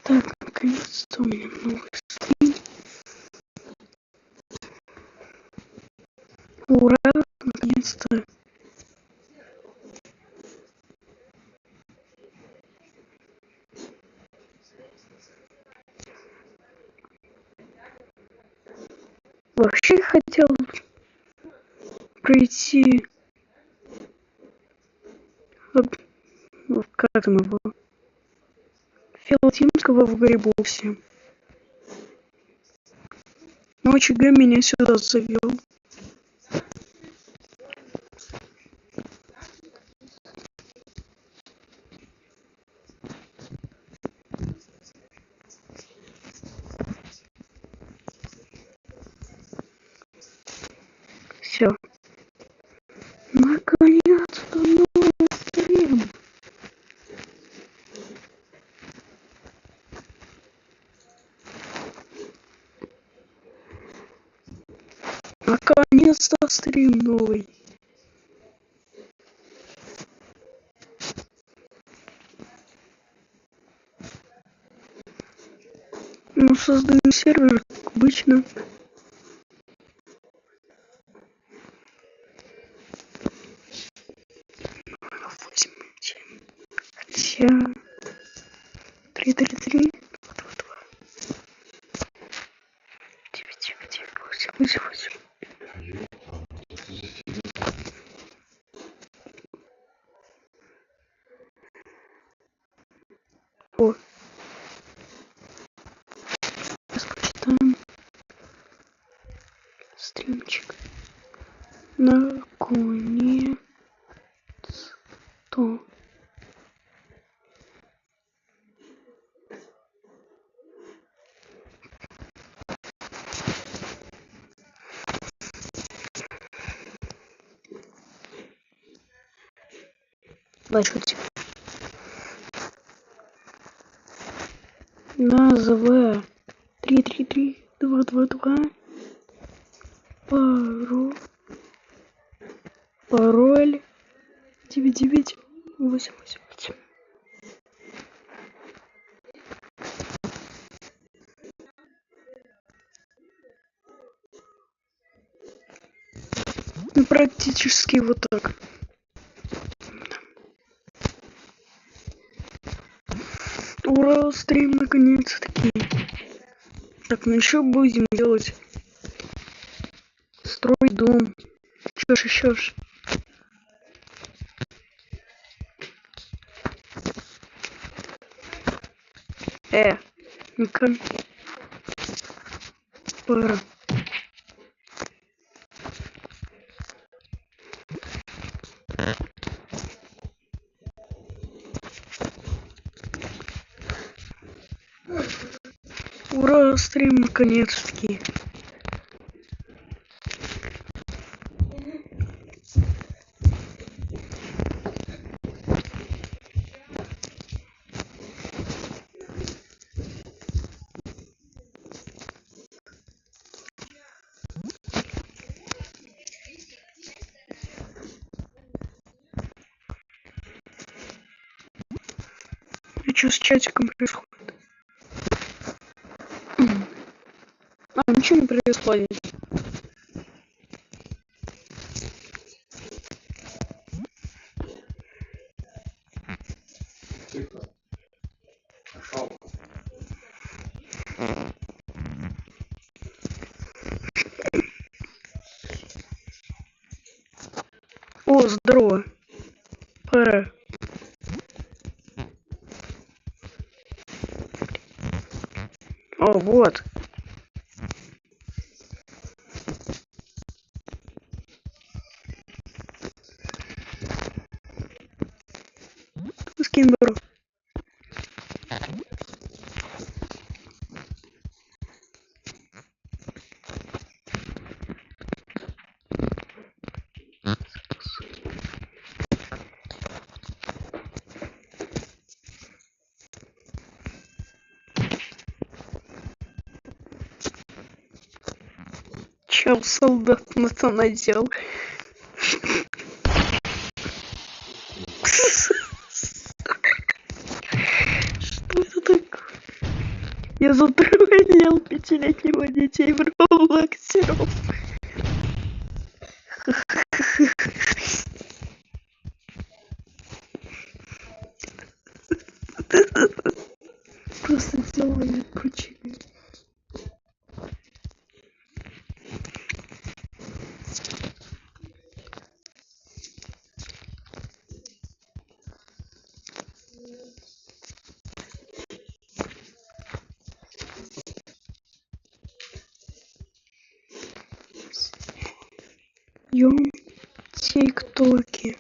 Так, наконец-то у меня новый стрим. Ура, наконец-то. Вообще хотел пройти, как там его, Филатимского в Гаррибоксе. Но ОЧГ меня сюда завел. Все. Наконец-то новый стрим. Наконец-то стрим новый. Ну, создаю сервер, как обычно. Хотя 333 222 999 888. О, сейчас почитаем стримчик. Наконец-то. Бачить. Назва 333 222. Пароль 99888. Ну, практически вот так. Ура, стрим наконец-таки. Так, ну еще будем делать. Строить дом. Еще ж. Ну-ка. Пора. Ура, стрим наконец-таки. А что с чатиком происходит? Ничего не происходит. О, здорово. Пора. О, вот. Скин беру. Чел солдат на то надел. Что это такое? Я затроллил 5-летнего детей в Роблоксеров. Просто делаю круче. Ём, тиктоки.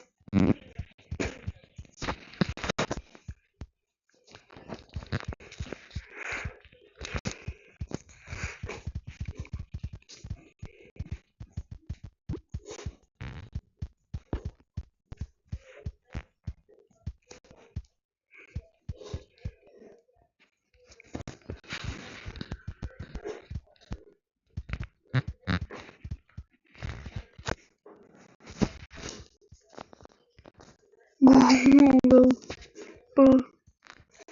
Google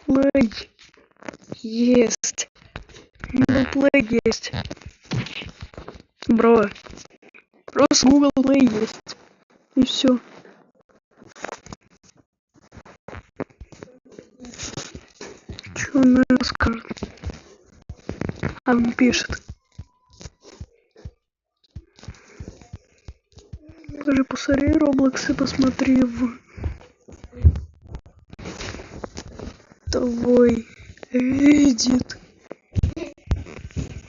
Play есть. Google Play есть. Бро. Просто Google Play есть. И все. Что он скажет? А он пишет. Даже посмотри Roblox и посмотри в твой Reddit.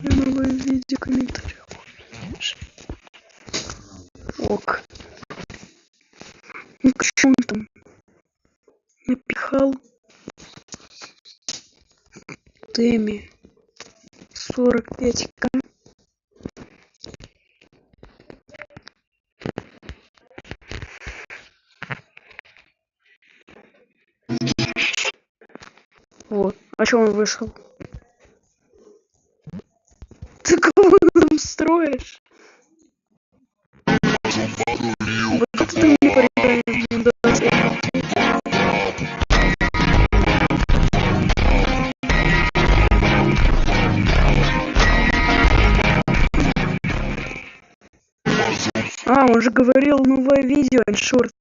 Новое видео комментариев. Ок. Ну что он там напихал? Теми 45к. Вот. А что он вышел? Ты кого там строишь? Вот это ты мне порекаешь, А, он же говорил новое видео, шорт.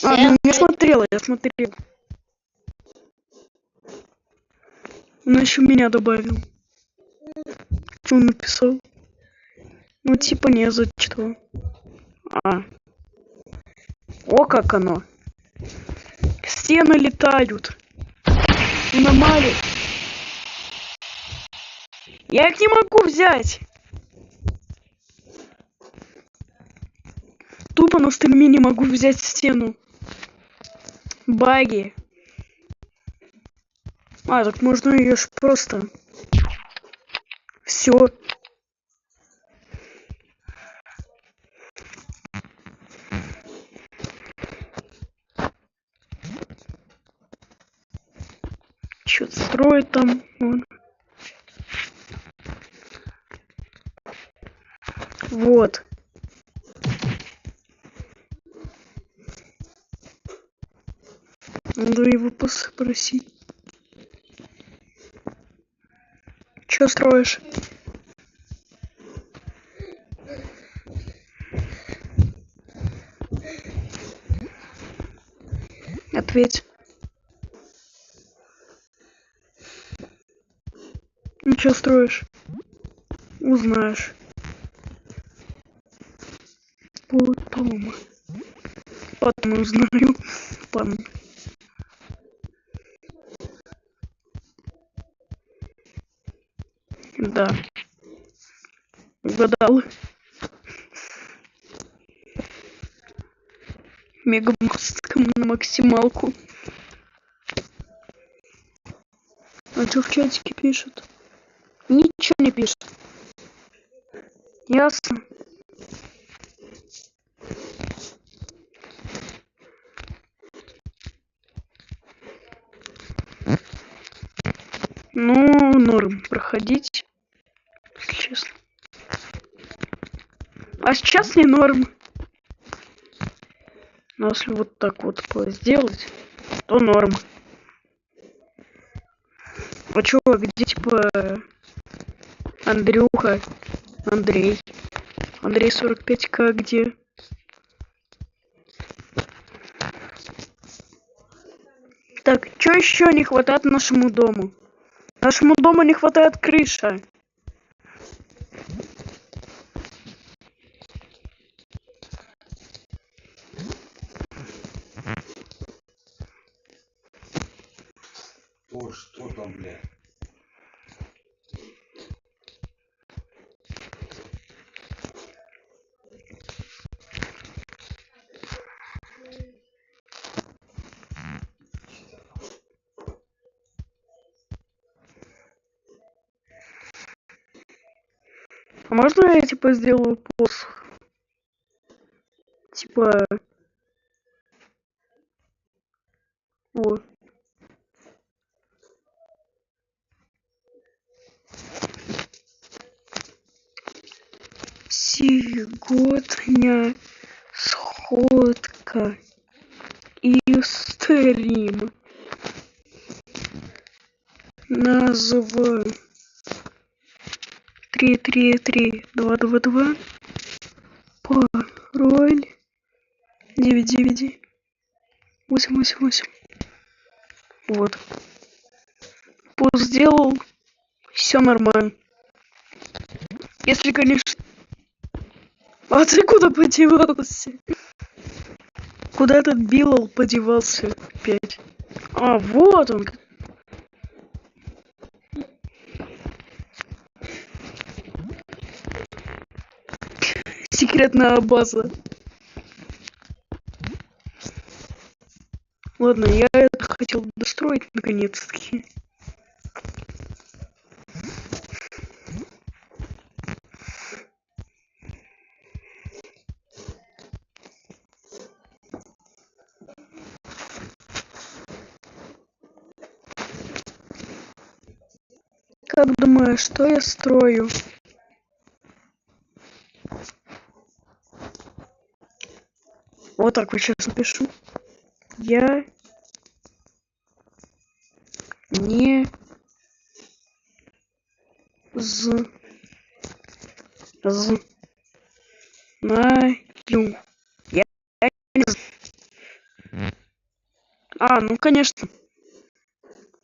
А, ну я смотрела. Он еще меня добавил. Что он написал? Ну типа не за что. А. О, как оно. Стены летают. Аномалии. Я их не могу взять. Тупо на стриме не могу взять стену. Баги. А, так можно ее ж просто. Все. Что-то строит там. Вон. Вот. Надо его спросить. Что строишь? Ответь. Ну что строишь? Узнаешь. Потом. Потом узнаю. Потом. Да. Угадал. Мегамост на максималку. А что в чатике пишут? Ничего не пишет. Ясно. Ну, норм проходить, если честно. А сейчас не норм. Но если вот так вот сделать, то норм. где типа Андрюха, Андрей 45к где? Так, что еще не хватает нашему дому? Нашему дому не хватает крыша. Ой, что там, бля? А можно я типа сделаю посох? Типа... Вот. Сегодня сходка и стрим. Назва 333-222. Пароль 999-888. Вот. Пост сделал. Все нормально. Если, конечно... А ты куда подевался? Куда этот Билл подевался опять? А, вот он. Секретная база. Ладно, я это хотел достроить наконец-таки. Как думаешь, что я строю? Вот так вот сейчас напишу. Я не знаю. Я не знаю. А, ну конечно.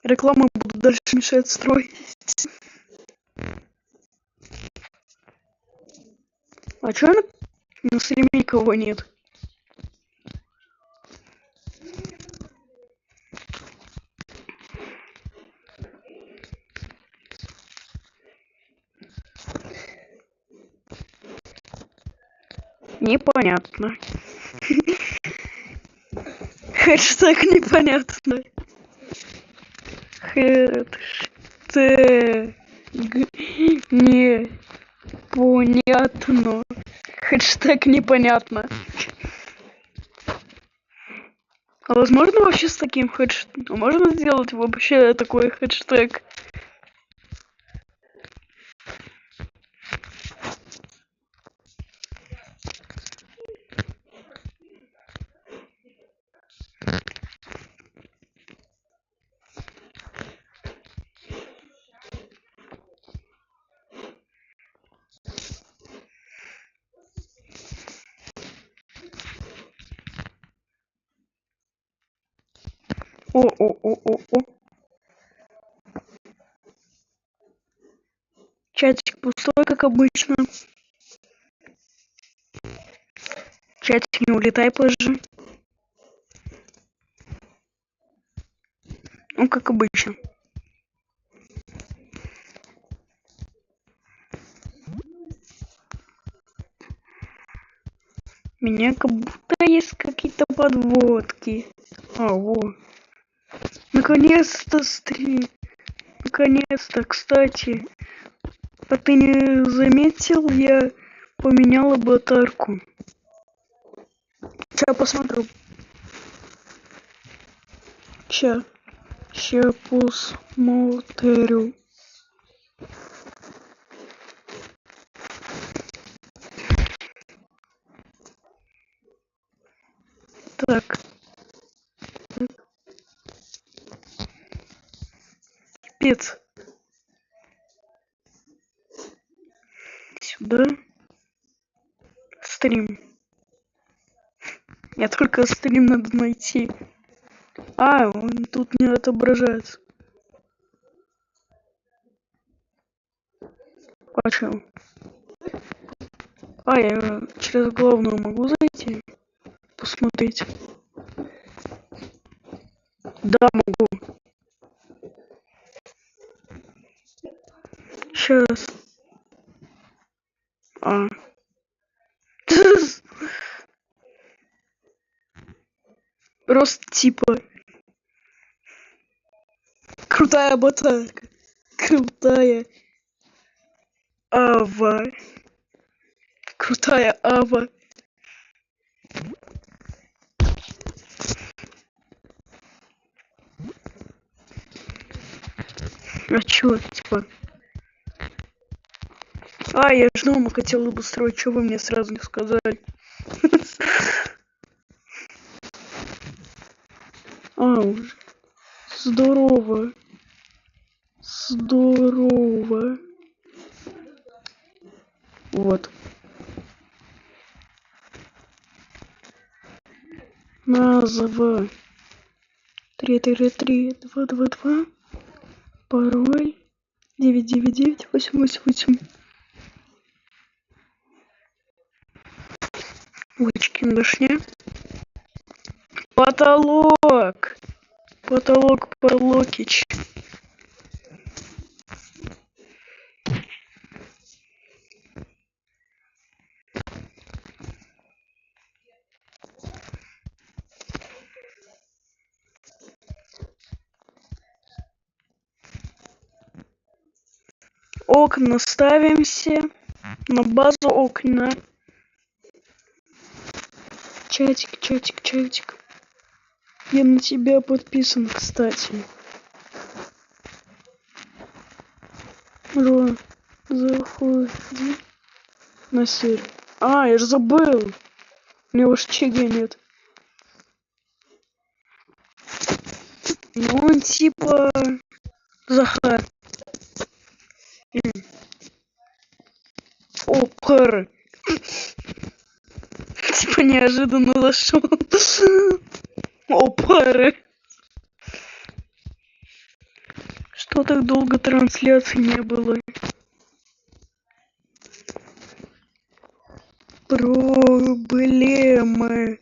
Рекламу буду дальше мешать строить. А чё на стриме никого нет? Непонятно. Хэштег непонятно. Хэштег непонятно. Хэштег непонятно. А возможно вообще с таким хэштегом? Можно сделать вообще такой хэштег? О. Чатик пустой, как обычно. Чатик, не улетай позже. Ну, как обычно. У меня как будто есть какие-то подводки. А, во. Наконец-то стрим. Наконец-то, кстати. А ты не заметил, я поменял аватарку. Сейчас посмотрю. Ща посмотрю. Так. Пипец. да? Стрим. Я только стрим надо найти. А, он тут не отображается. Почему? А, я через главную могу зайти? Посмотреть. Да, могу. Сейчас. А. Просто типа. Крутая ботанка. Крутая ава. Крутая ава. А чё, типа? А, я ж дома хотела бы строить, чё вы мне сразу не сказали? А, уже. Здорово. Здорово. Вот. Назва. 333-222. Пароль. 999-888. Очкин башня. Потолок. Потолок Парлокич. Окна ставимся. На базу окна. Чатик, чатик, чатик. Я на тебя подписан, кстати. Ро, заходи на сервер. А, я же забыл. У него ж ЧГ нет. Ну, он типа... Захар. Опер. Типа неожиданно зашел. Опер. Что так долго трансляции не было? Проблемы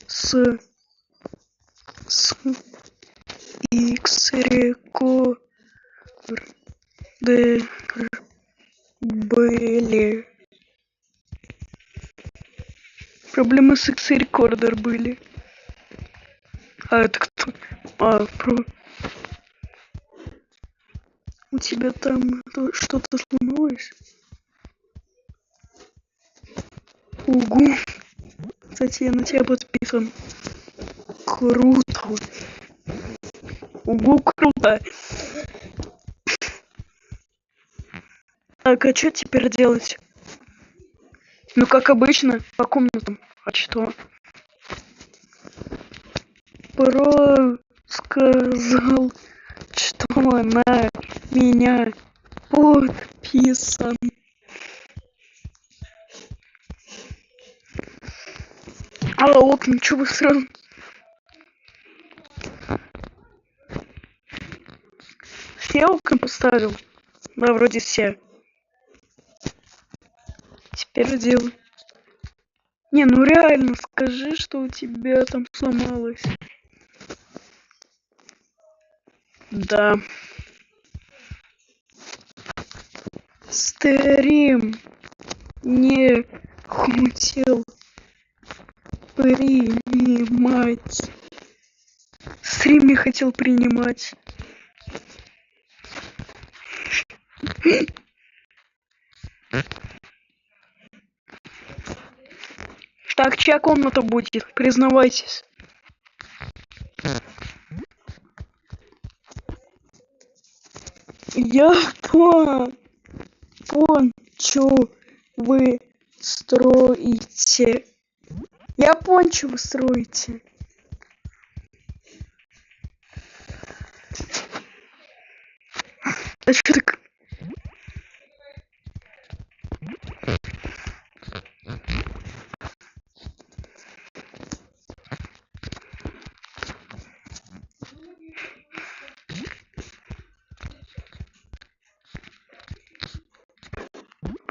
с X рекорд были. Проблемы с X рекордер были. А это кто? А, у тебя там что-то сломалось? Угу. Кстати, я на тебя подписан. Круто. Угу, круто. Так, а что теперь делать? Ну, как обычно, по комнатам. А что? Сказал, что на меня подписан. А окна, что вы сразу? Все окна поставил? Да, вроде все. Теперь делай. Не, ну реально, скажи, что у тебя там сломалось. Да. Стрим не хотел принимать. Стрим не хотел принимать. Так, чья комната будет? Признавайтесь. Я что вы строите. Я понял, что вы строите. А что так?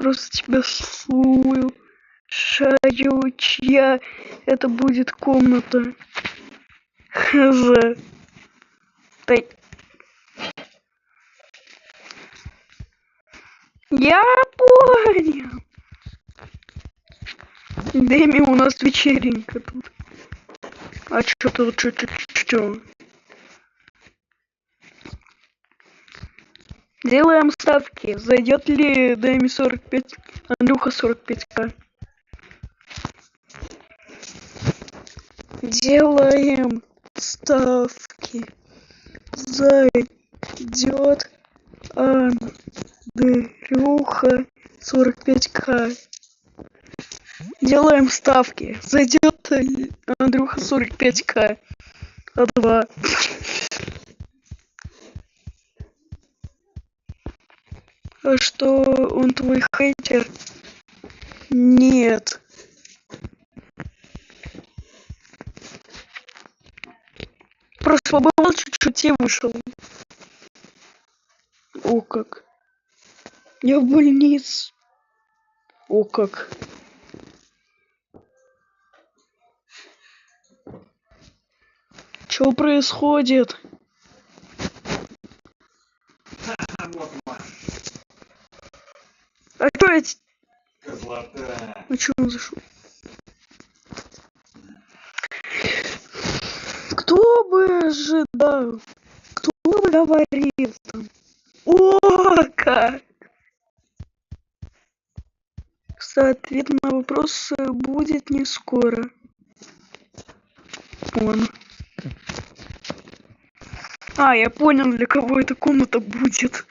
просто тебя слушаю, чья это будет комната. Хз. Да. Я понял. Дэми, у нас вечеринка тут. А чё тут, чё? Делаем ставки. Зайдет ли Дэми 45, Андрюха 45к? Делаем ставки. Зайдет Андрюха 45к. Делаем ставки. Зайдет Андрюха 45к. А2. А что, он твой хейтер? Нет. Просто побывал чуть-чуть и вышел. О как. Я в больнице. О как. Что происходит? А что эти? Козлота. А что он зашел? Кто бы ожидал? Кто бы говорил там? О как! Кстати, ответ на вопрос будет не скоро. Он. А, я понял, для кого эта комната будет.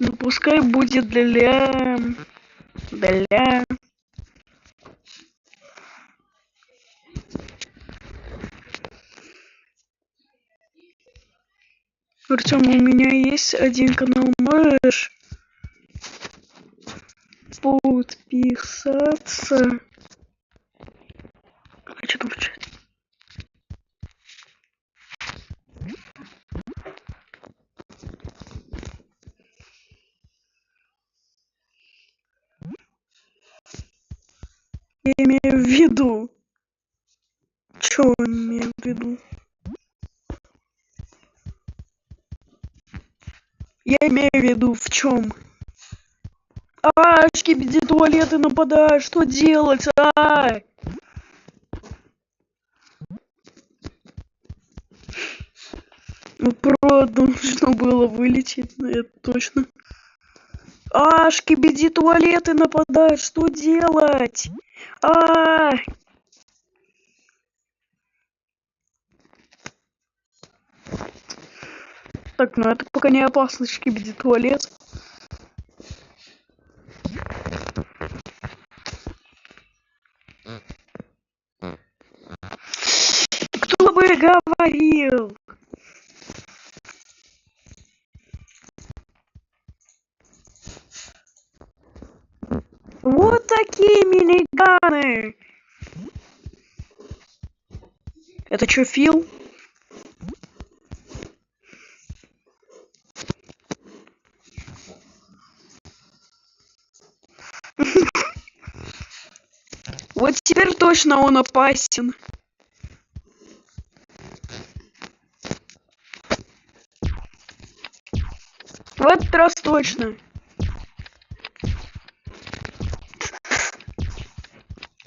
Ну пускай будет для... Артём, у меня есть один канал, можешь подписаться? А что там в чате? Я имею в виду. Что он имеет в виду? Я имею в виду в чем? А, шкибиди туалеты нападают, что делать? А! Ну, про должно было вылететь, это точно. А, шкибиди туалеты нападают, что делать? А! Так, ну это пока не опасно, шкибиди туалет. Кто бы говорил? Вот такие миниганы. Это что, Фил? Вот теперь точно он опасен. В этот раз точно.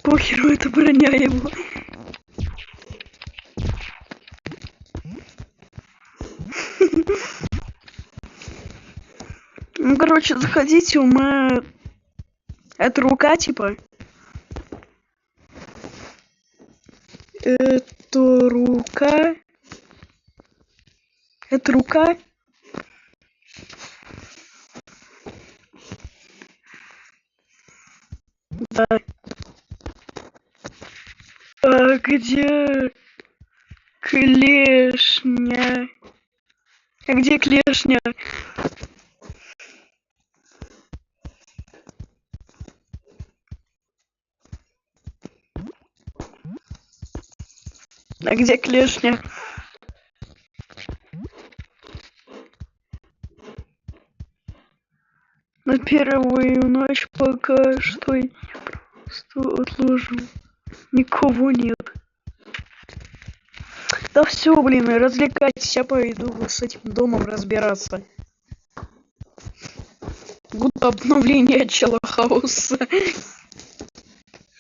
Похеру, это броня его. Ну, короче, заходите, у меня... Это рука, типа. Это рука. Это рука. Да. А где клешня? А где клешня? А где клешня? на первую ночь пока что я просто отложу. Никого нет. Да все, блин, развлекайтесь, я пойду с этим домом разбираться. Будут обновление Челохауса.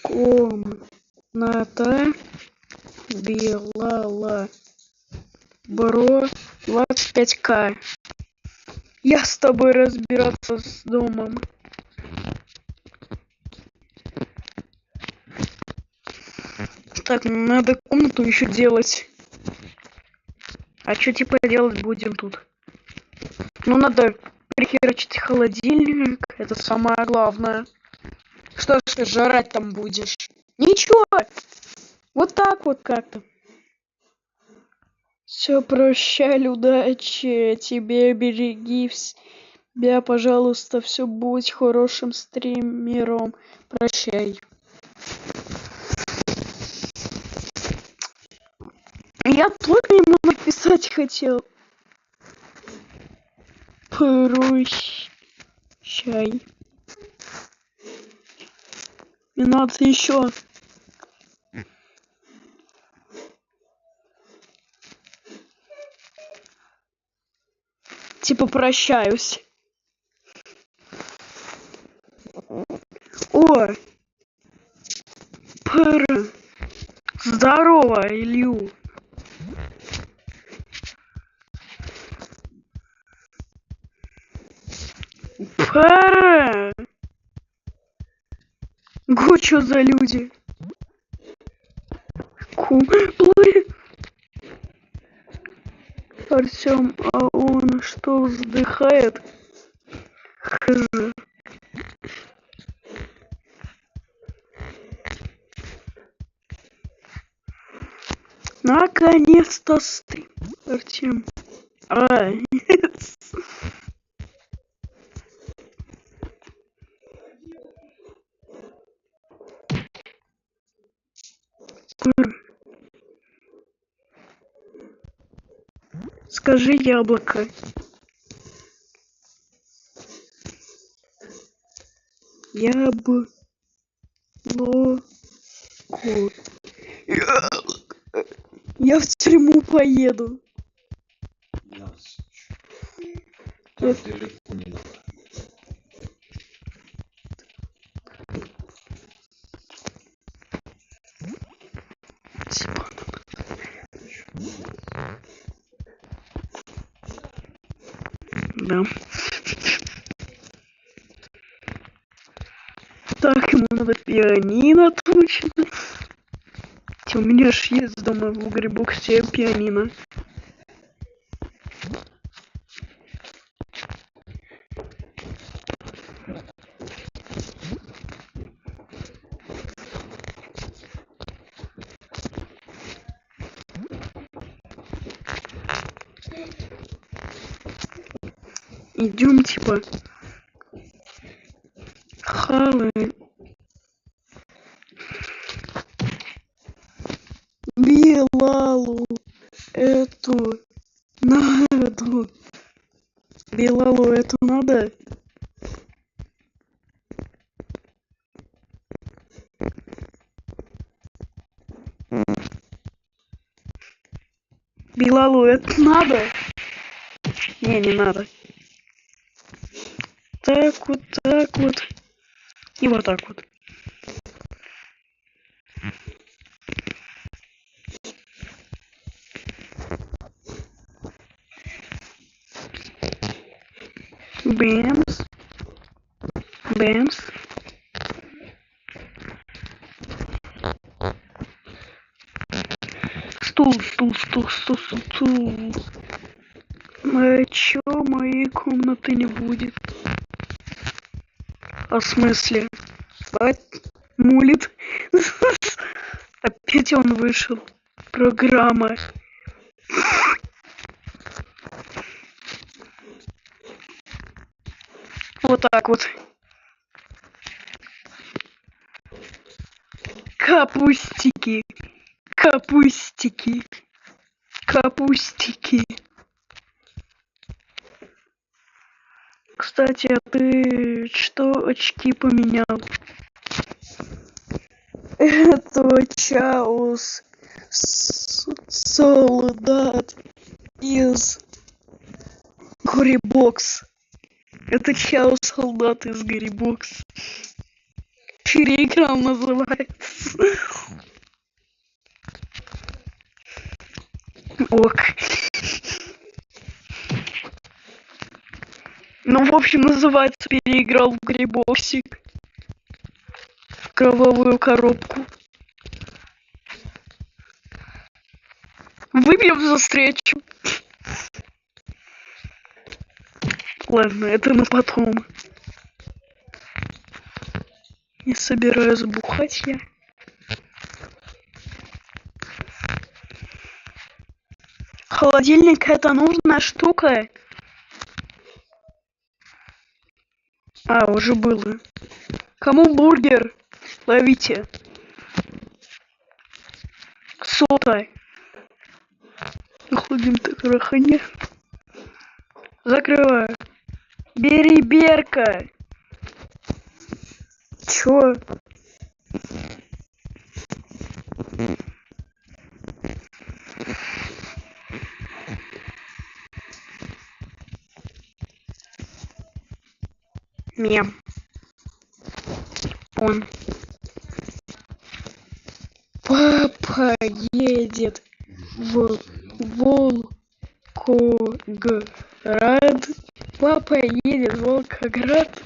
Комната Белала Бро 25К. Я с тобой разбираться с домом. Так, надо комнату еще делать. А что типа делать будем тут? Ну, надо прихерачить холодильник. Это самое главное. Что ж ты жрать там будешь? Ничего. Вот так вот как-то. Все, прощай, удачи тебе, береги себя, пожалуйста, все будь хорошим стримером. Прощай. Я только ему написать хотел. Прощай. Мне надо еще. Типа прощаюсь. О! Здорово, Илью. Го, чё за люди? Артём, а он что, вздыхает? Хз. Наконец-то стрим, Артём. Скажи яблоко. Яблоко. Я в тюрьму поеду. Так далеко не надо. Да. Так, ему надо пианино точно. У меня ж есть дома в Грибоксе пианино. Идем типа хаваем Белалу эту надо. Белалу эту надо. Белалу это надо. Не надо. Так вот, так вот. И вот так вот. Бэмс. Бэмс. Стул. А чё моей комнаты не будет? А в смысле? Мулит. Опять он вышел. Программа. Вот так вот. Капустики. Кстати, а ты что очки поменял? Это Чаус солдат из Горибокс. Это Чаус солдат из Горибокс. Переиграл называется. Ок. Ну, в общем, называется переиграл в Грибоксик. В кровавую коробку. Выпьем за встречу. Ладно, это на потом. Не собираюсь бухать я. Холодильник — это нужная штука. А, уже было. Кому бургер? Ловите. Сота. Ходим так раханя. Закрываю. Бери Берка. Чё? Мем. Он. Папа едет в Волгоград. Папа едет в Волгоград.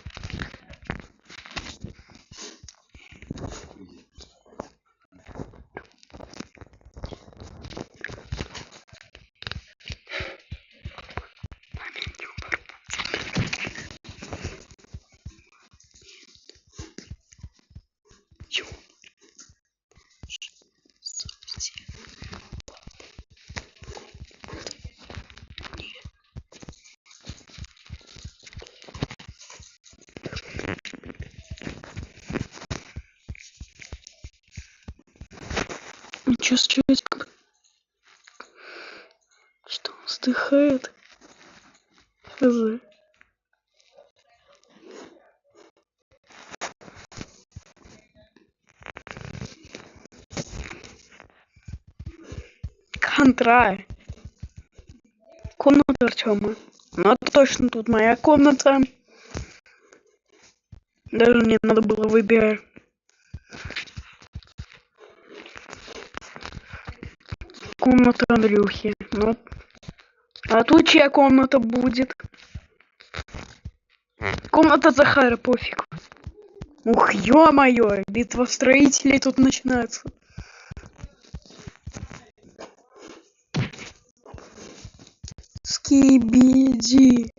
Ничего с человечком. Что он вздыхает? Хз. Контра. Комната Артема. Ну, это точно тут моя комната. Даже мне надо было выбирать. Комната Андрюхи. Ну. А тут чья комната будет? Комната Захара, пофиг. Ух, ё-моё, битва строителей тут начинается. Скибиди.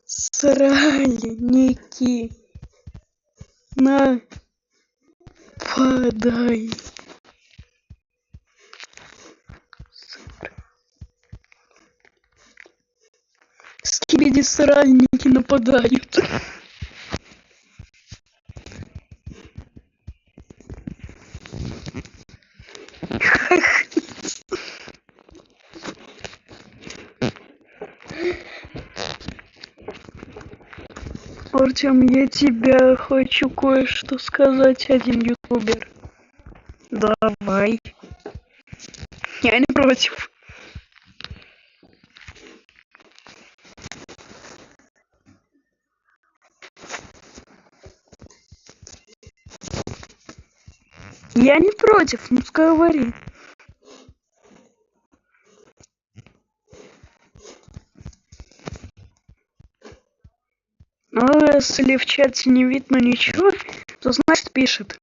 Сральники. Нападай. Скибиди сральники нападают. Артем, я тебя хочу кое-что сказать, один ютубер. Давай. Я не против. Я не против, ну говори. Ну, если в чате не видно ничего, то значит пишет.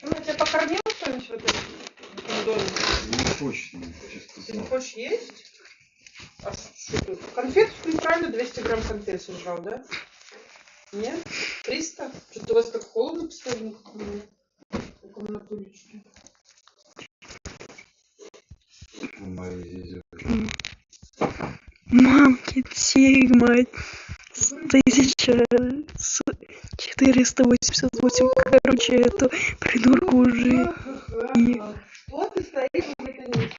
Ну, я тебя покормил что-нибудь в этом доме? Не хочет, чисто. Ты не хочешь есть? А что тут? Конфет, ты правильно 200 грамм конфет сожрал, да? Нет? 300? Что-то у вас так холодно постоянно в комнатулечке. Мамки Сигма 1488. Короче, это придурку уже. Что ты стоишь в этом месте?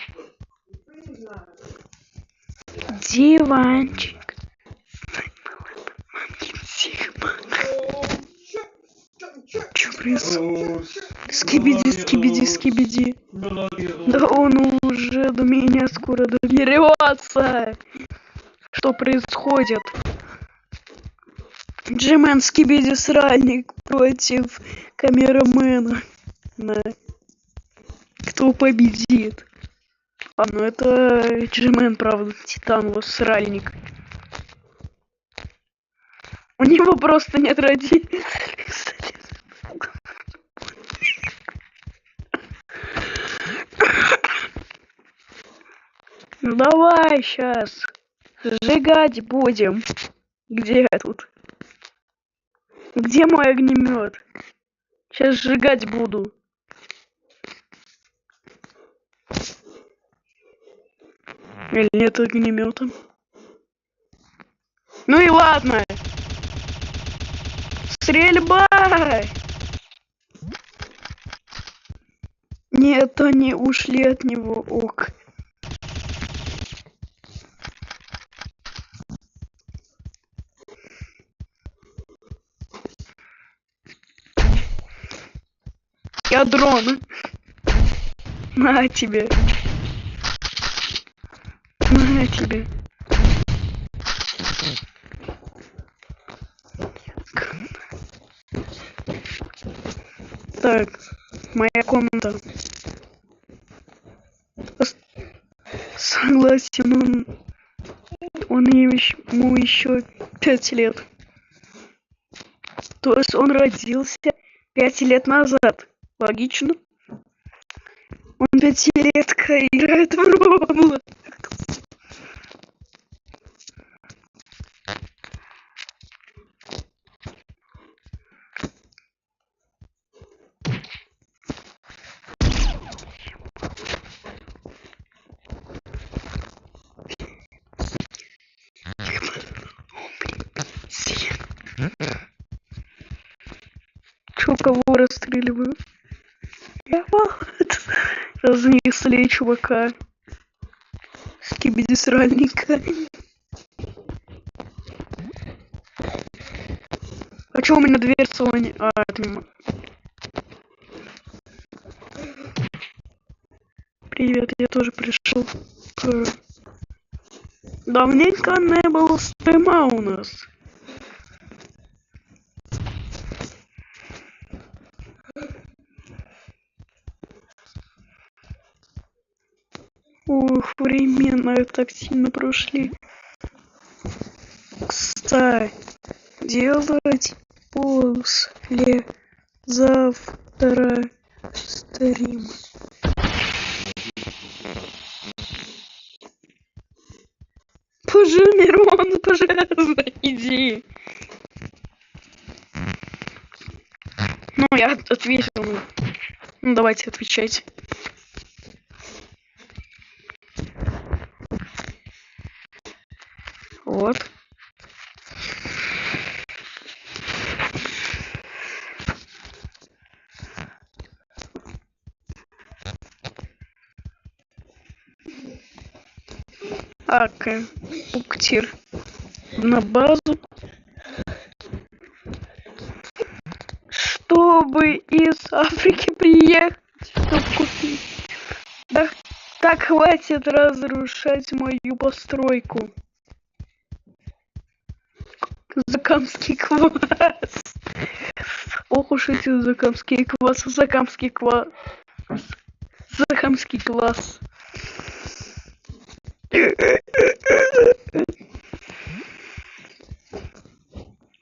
Не знаю. Диванчик. Что происходит? Скибиди. Да он уже до меня скоро доберется. Что происходит? Джимен Скибиди сральник против камерамена. Кто победит? А, ну это Джимен, правда, титановый сральник. У него просто нет родителей. Ну давай сейчас сжигать будем. Где я тут? Где мой огнемет? Сейчас сжигать буду. Или нет огнемета? Ну и ладно. Стрельба! Нет, они ушли от него. Ок. Я дрон. На тебе. На тебе. Так, моя комната. Согласен, ему еще 5 лет. То есть он родился 5 лет назад. Логично. Он 5-летка играет в Роблокс. Чё, кого расстреливаю? Я вот разнесли чувака. Скибиди сральника. А чё у меня дверь в салоне? А, это мимо. Привет, я тоже пришел. Давненько не было стрима у нас. Ух, времена так сильно прошли. Кстати, делать после завтра стрим. Боже, Мирон, пожалуйста, иди. Ну, я ответил. Ну, давайте отвечайте. Вот. Ака. Уктир. На базу. Чтобы из Африки приехать, чтобы купить. Да, так хватит разрушать мою постройку. Закамский квас. Ох уж эти закамские квасы. Закамский квас. Закамский класс.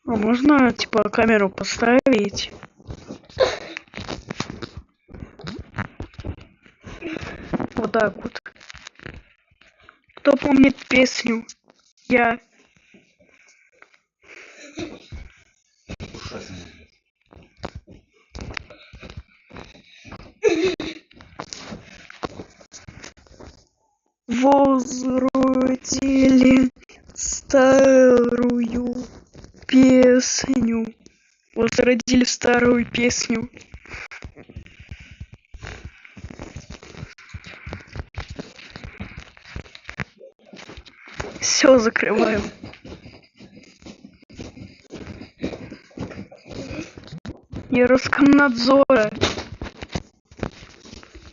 А можно, типа, камеру поставить? Вот так вот. Кто помнит песню? Я. Возродили старую песню. Возродили старую песню. Все, закрываем. И Роскомнадзора.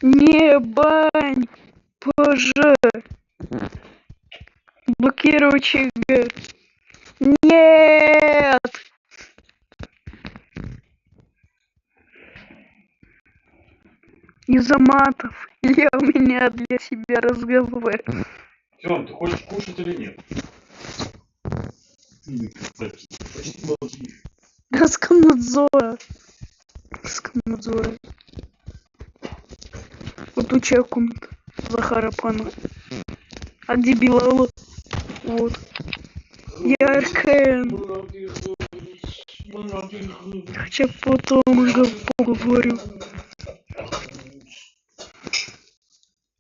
Не бань. Боже. Блокировать ЧГ. Нет. Из-за матов. Или у меня для себя разговор. Тём, ты хочешь кушать или нет? Ты почти молчишь. Роскомнадзора. Роскомнадзора. Вот у тебя комната. Захара Пана. А где Билала? Вот. Я РКН. Хотя потом поговорю.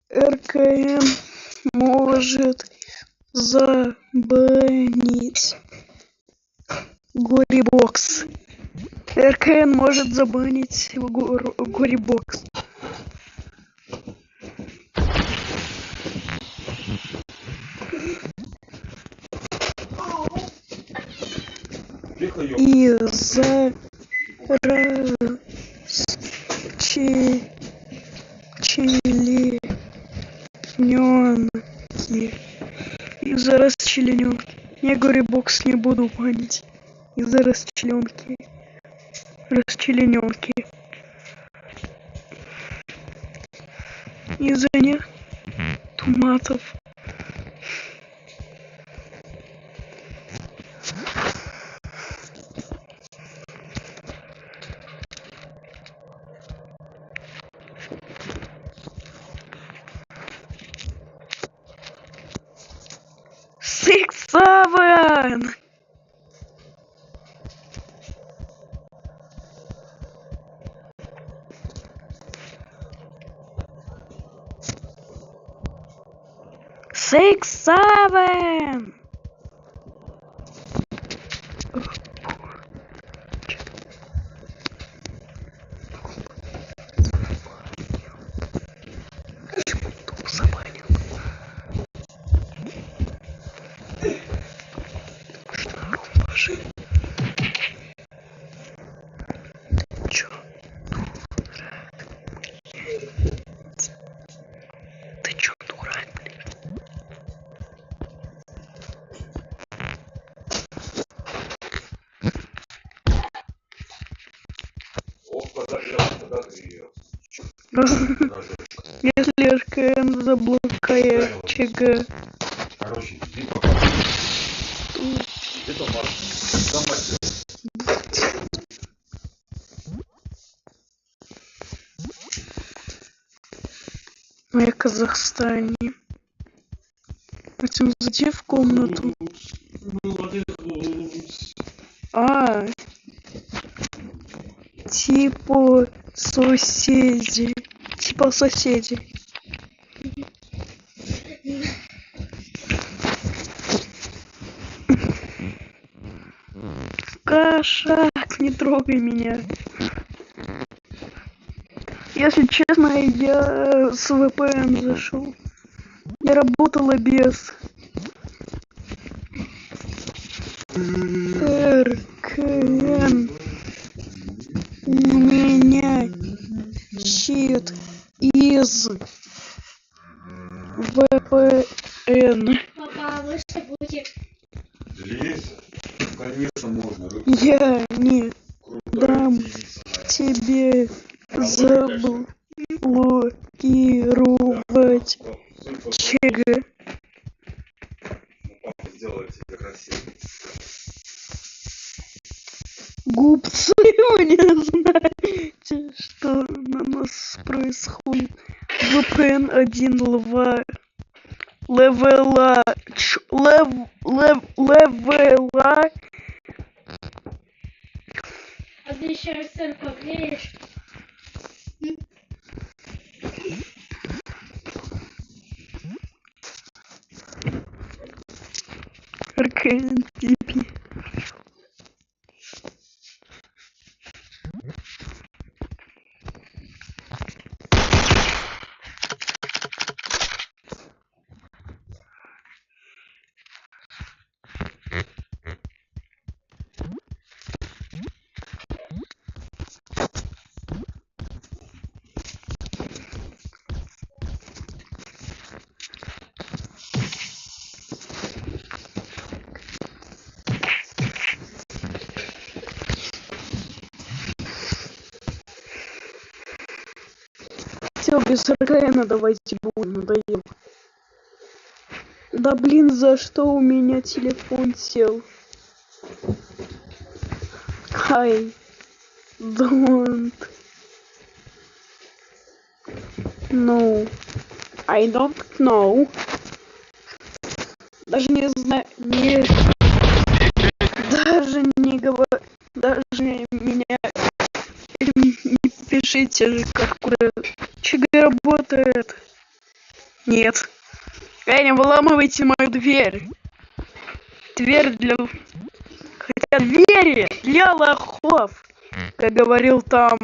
РКН может забанить Горибокс. РКН может забанить Горибокс. Из-за расчленёнки. Из-за расчленёнки. Я Горибокс не буду банить. Из-за расчленёнки. Расчленёнки. Из-за них томатов. Сексавен! Сексавен! Ты чё, дурак, блин? Если РКН заблокает ЧГ. Короче, иди пока. Это важно. Сама Я в Казахстане. Хотим зайти в комнату. А, типа соседи. Типа соседи. Кошак, не трогай меня. Если честно, я с VPN зашел. Я работала без РКН. У меня щит из VPN. Папа, вы что будете? Делись? Конечно, можно. Я не дам тебе заблокировать ЧГ. Папа сделает тебе красиво. Губцы, вы не знаете, что на нас происходит. VPN 1 левела А ты еще оценку клеишь? РКН Все, без РКН давайте будем, надоел. Да блин, за что у меня телефон сел? I don't know. I don't know. Даже не знаю, даже не говорю, даже меня не пишите же, как куда ЧГ работает. Нет. Не выламывайте мою дверь. Дверь для... Хотя двери для лохов, как говорил там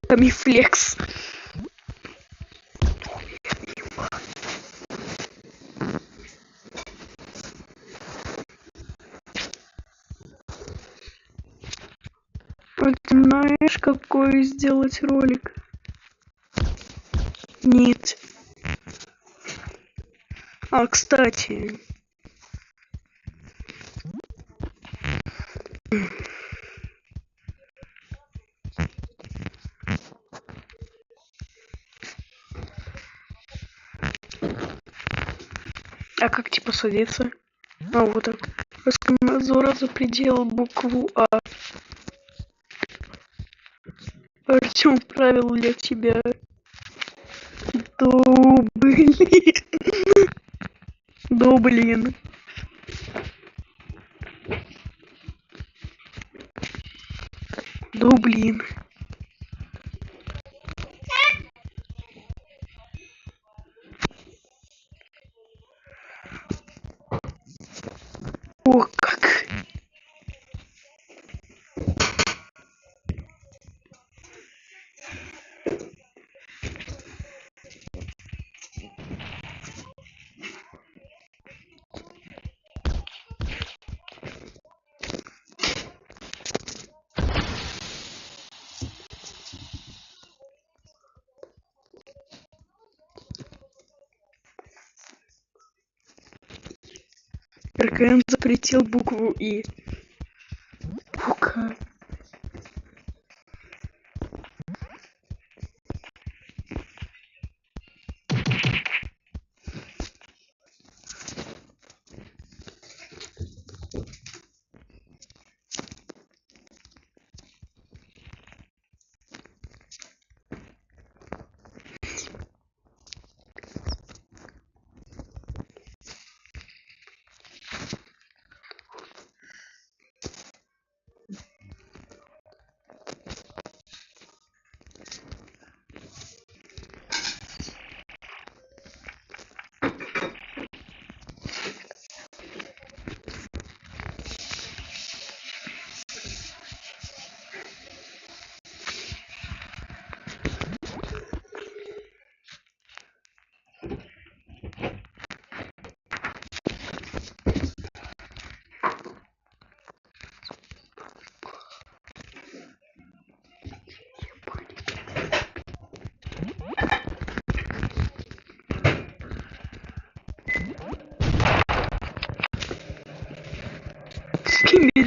Камифлекс. Ты знаешь, какой сделать ролик? Нет. А, кстати. А как типа садиться? А, вот так. Роскомнадзора за пределы букву А. Артем правил для тебя. Блин. Блин. Блин. О, как. РКН запретил букву И. Бука.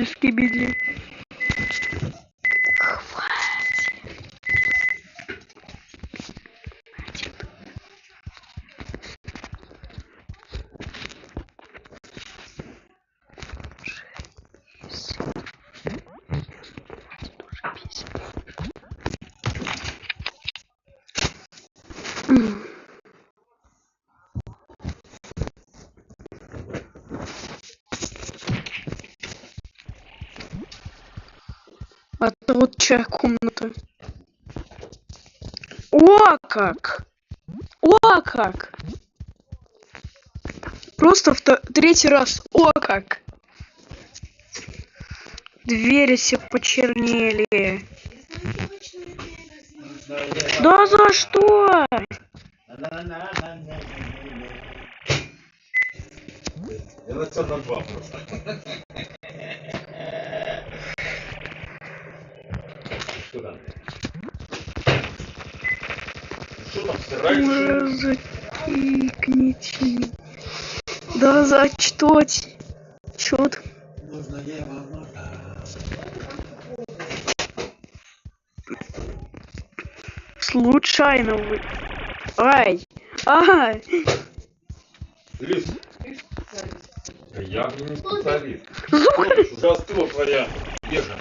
Скибиди. А то вот чья комната. О, как! О, как! Просто третий раз. О, как! Двери все почернели. Да за что? 12 просто. Что там? Что там, стираешь? Закикните. Да за что? Чёт? Нужно Случайно вы. Ай! Ай! Лиз, Ты специалист. да я не специалист. Звук! Помнишь, уже остыла твоя ежа.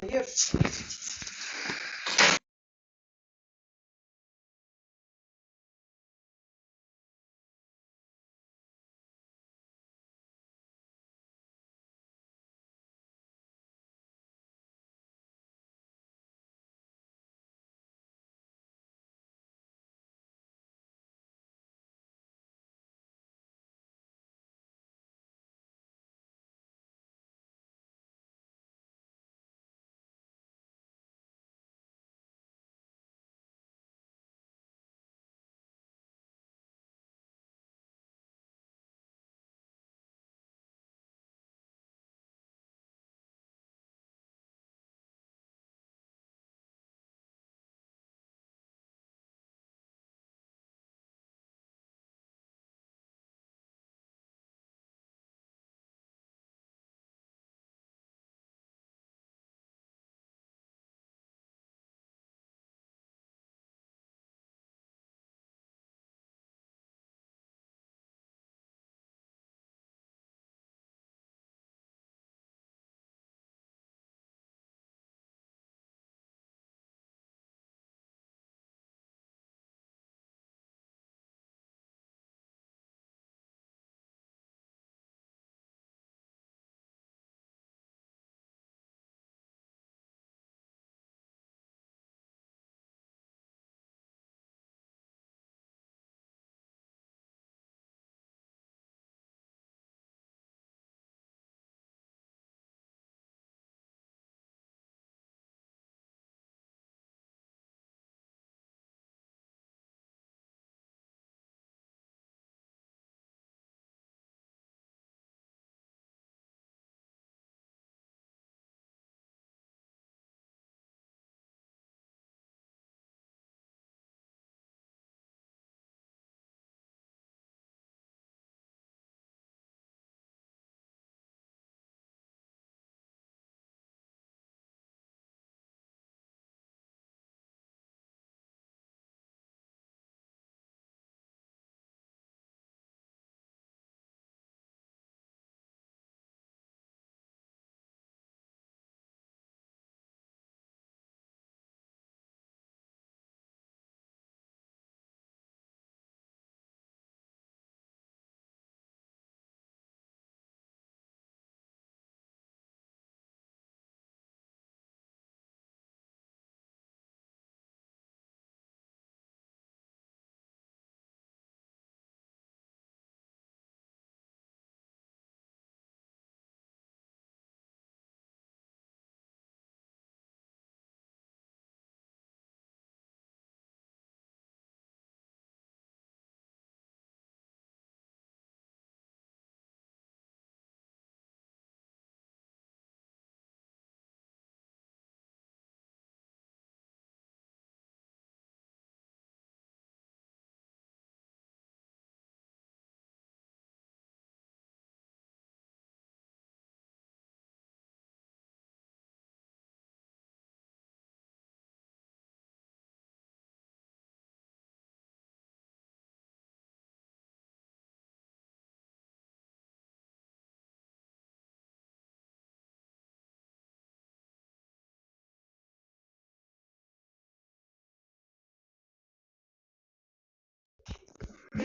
Ешь.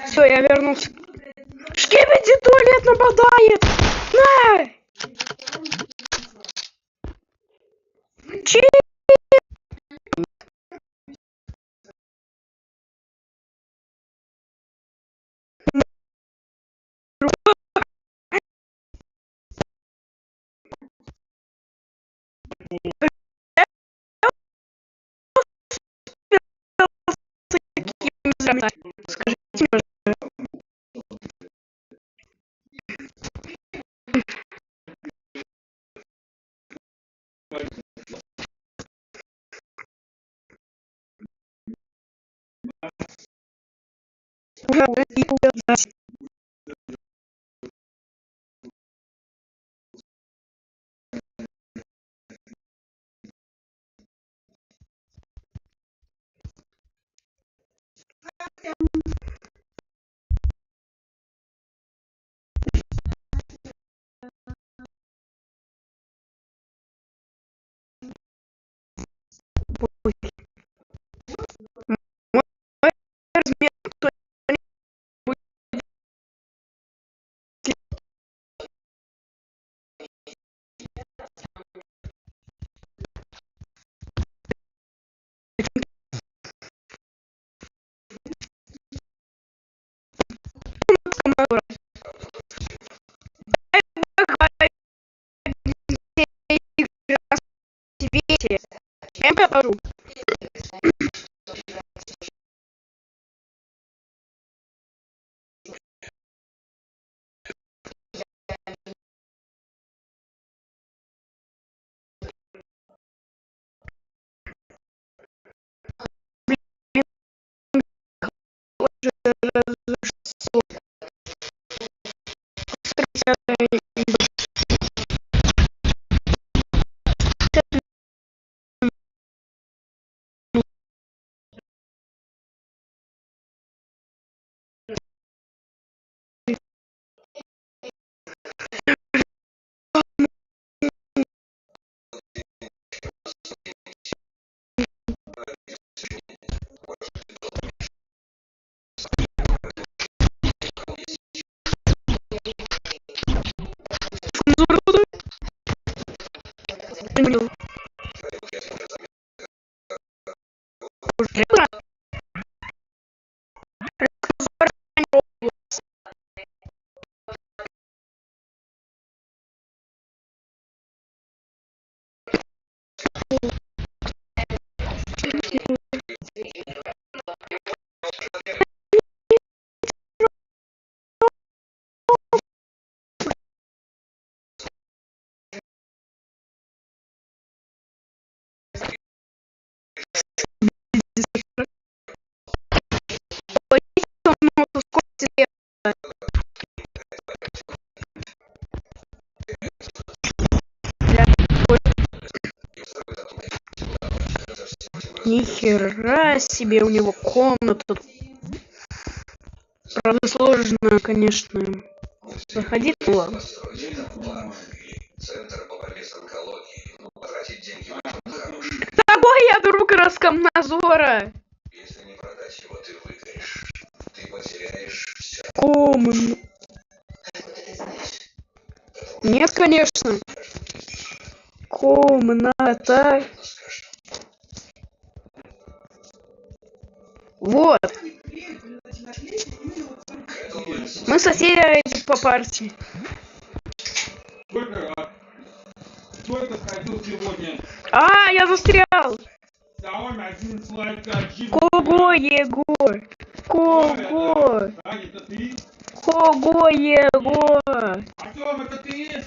Все, я вернулся. Шкибиди, туалет нападает! На! Чи? Скажите мне, Я покажу. Нихера себе у него комната. Правда, сложно, конечно. Заходить, ну ладно. Какой я друг Роскомнадзора? Комната. Нет, конечно. Комната. Вот. Мы соседи по партии. Сколько сходил сегодня? А, я застрял. Xiaomi 11 Lite. Кого, Егор? Кого? Аня, это ты? Кого, Егор? Артем, это ты?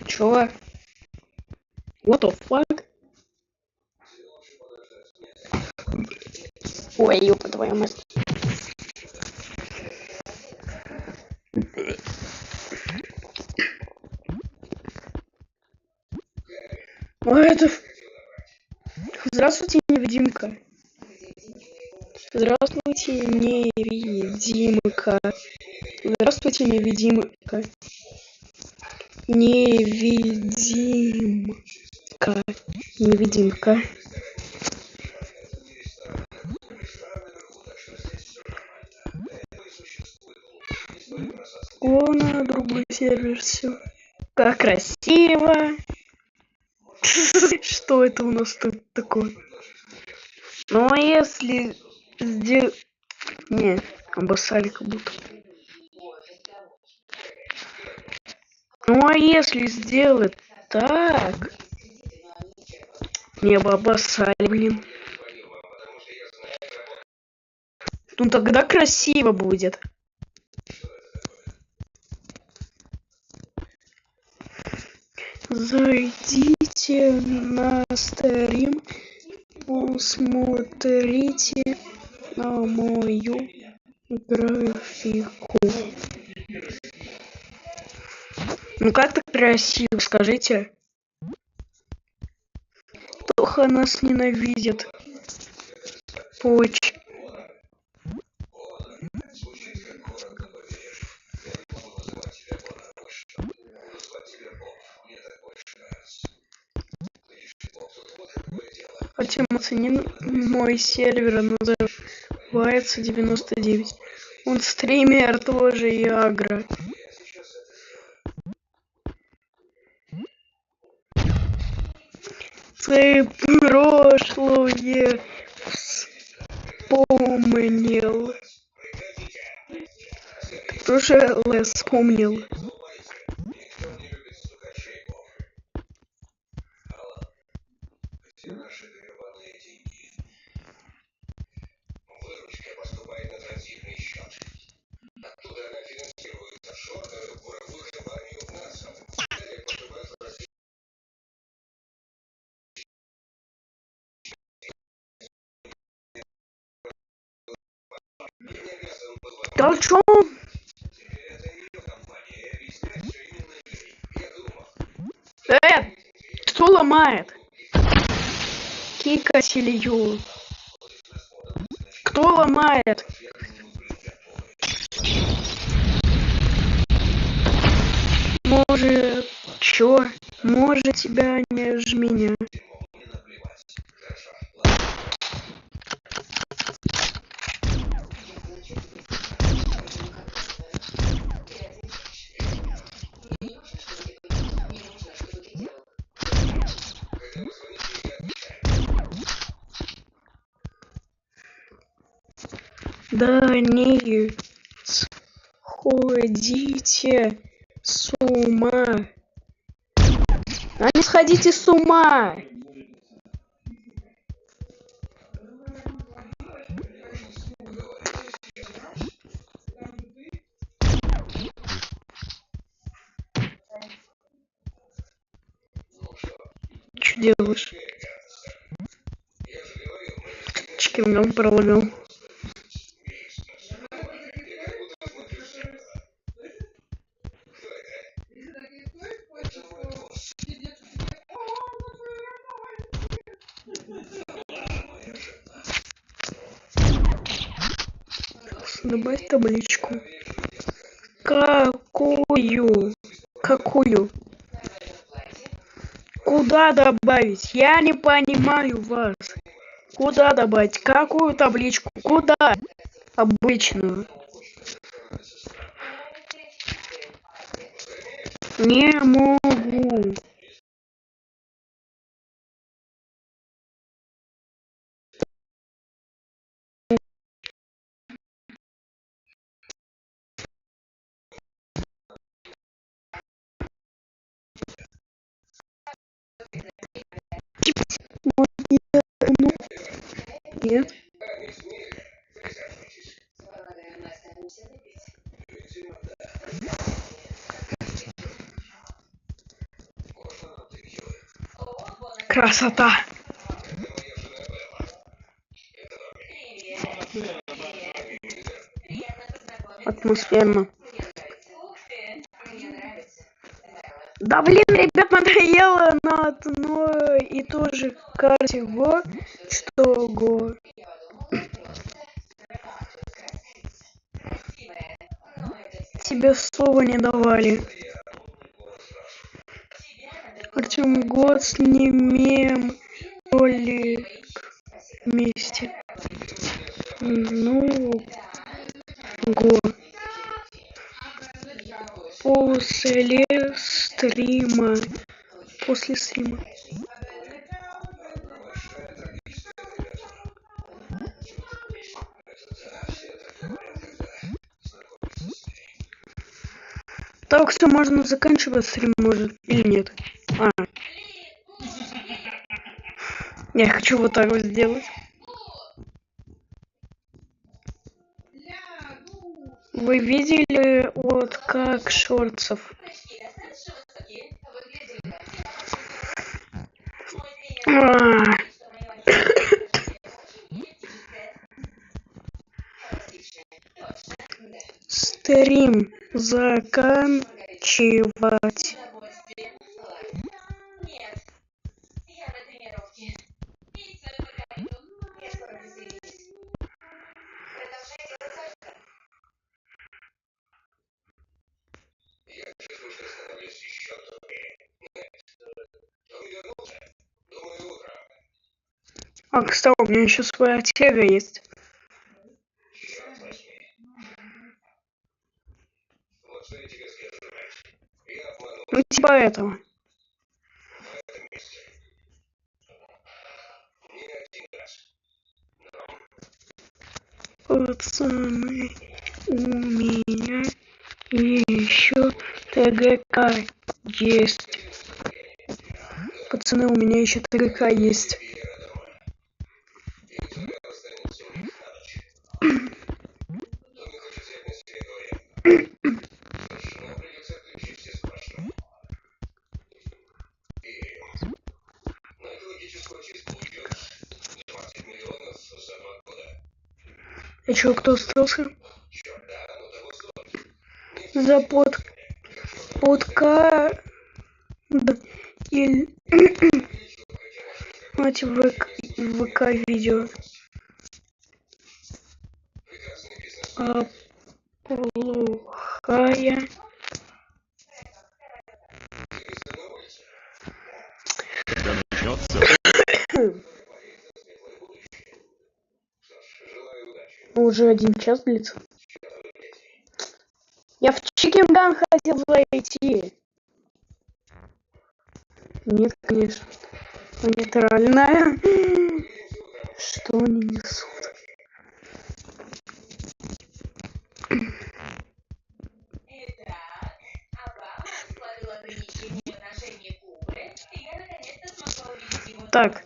Чё? What the fuck? Ой, ёпа твою мать. Ой, это... Здравствуйте, невидимка. Здравствуйте, невидимка. Здравствуйте, невидимка. Невидимка. Невидимка. О, на другой сервер все. Как красиво. Что это у нас тут такое? Ну а если сделать... Не, обоссали как будто. Ну а если сделать так... Небо обоссали, блин. Ну тогда красиво будет. Зайдите на стрим, посмотрите на мою графику. Ну как так красиво, скажите? Тоха нас ненавидит. Поч. Хотим оценить мой сервер, называется 99. Он стример тоже и агро. Ты прошлое вспомнил. Тоже Лес вспомнил. Да чё? Кто ломает? Кика Силью. Кто ломает? Может, чё? Может, тебя не ж меня. Да не сходите с ума. А не сходите с ума. Что делаешь? Чикингом проломил. Добавь табличку. Какую? Какую? Куда добавить? Я не понимаю вас. Куда добавить? Какую табличку? Куда? Обычную. Не могу. Ну, нет. Красота. Атмосферно. Да блин, ребят, надоело на одной и той же карте го, что го. Тебе слова не давали. Артем год с немем ролик вместе. Ну, го. После стрима. После стрима. Так, все, можно заканчивать стрим, может, или нет? Я хочу вот так вот сделать. Вы видели вот как шорцев? Стрим заканчивать. А, кстати, у меня еще своя тега есть. Ну, типа этого. Пацаны, у меня И еще ТГК есть. Пацаны, у меня еще ТГК есть. А чё, кто остался? За подка... Да. Или... Мать ВК видео. Плохая. Уже 1 час длится. Я в Чикинган хотел зайти. Нет, конечно. Нейтральная. Что они несут? Так.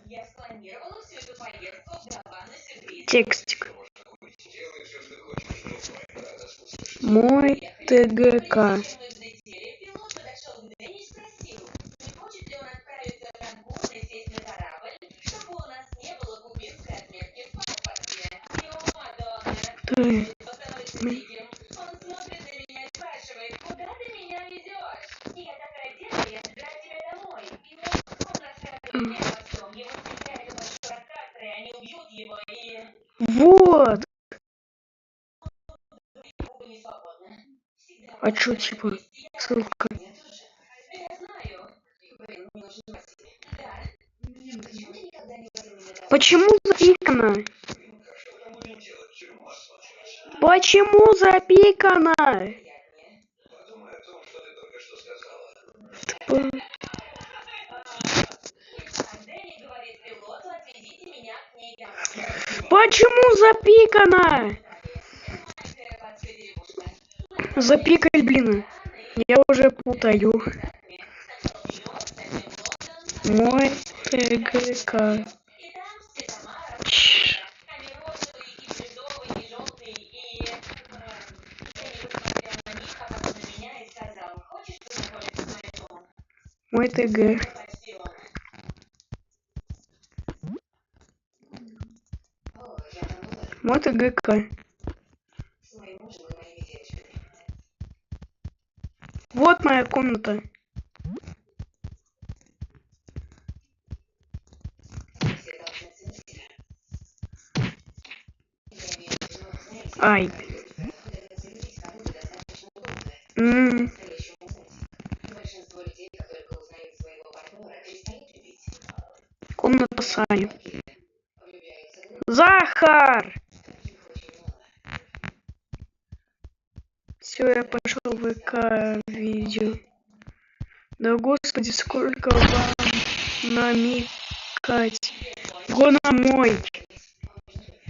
Текстик. Мой ТГК. Вот. А чё, типа, ссылка? Почему запикано? Почему запикано? Почему запикано? Запикай, блин. Я уже путаю. Мой ТГК. Мой ТГ. Мой ТГК. Вот моя комната. Ай. Комната Сани. Захар! Все, я пошел в ВК видео. Да господи, сколько вам намекать. Гона мой.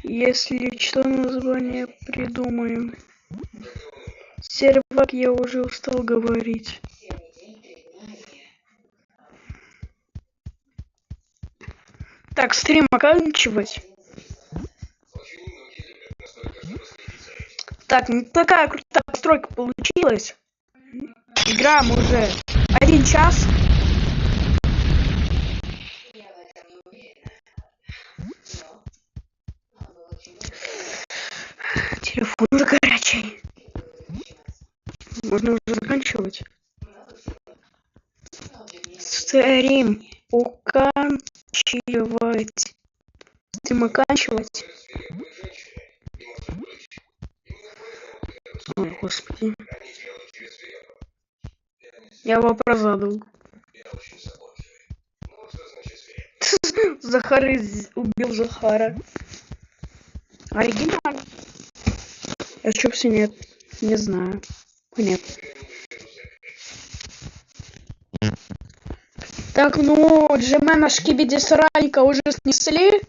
Если что, название придумаем. Сервак я уже устал говорить. Так, стрим оканчивать. Так, не такая крутая постройка получилась. Играем уже 1 час. Телефон уже горячий. Можно уже заканчивать. Стрим оканчивать. Стрим оканчивать. О, господи. Я вопрос задал. Захар убил Захара. Оригинально. А чё все нет? Не знаю. Нет. Так, ну, Джемена Шкибиди Саральника уже снесли.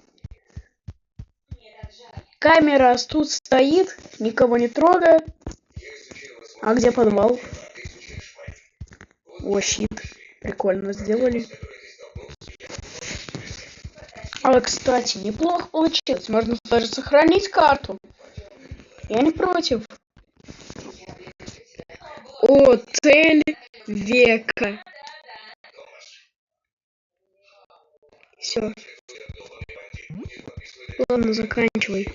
Камера тут стоит, никого не трогает. А где подвал? О, щит. Прикольно сделали. А, кстати, неплохо получилось. Можно даже сохранить карту. Я не против. О, цель века. Все. Ладно, заканчивай.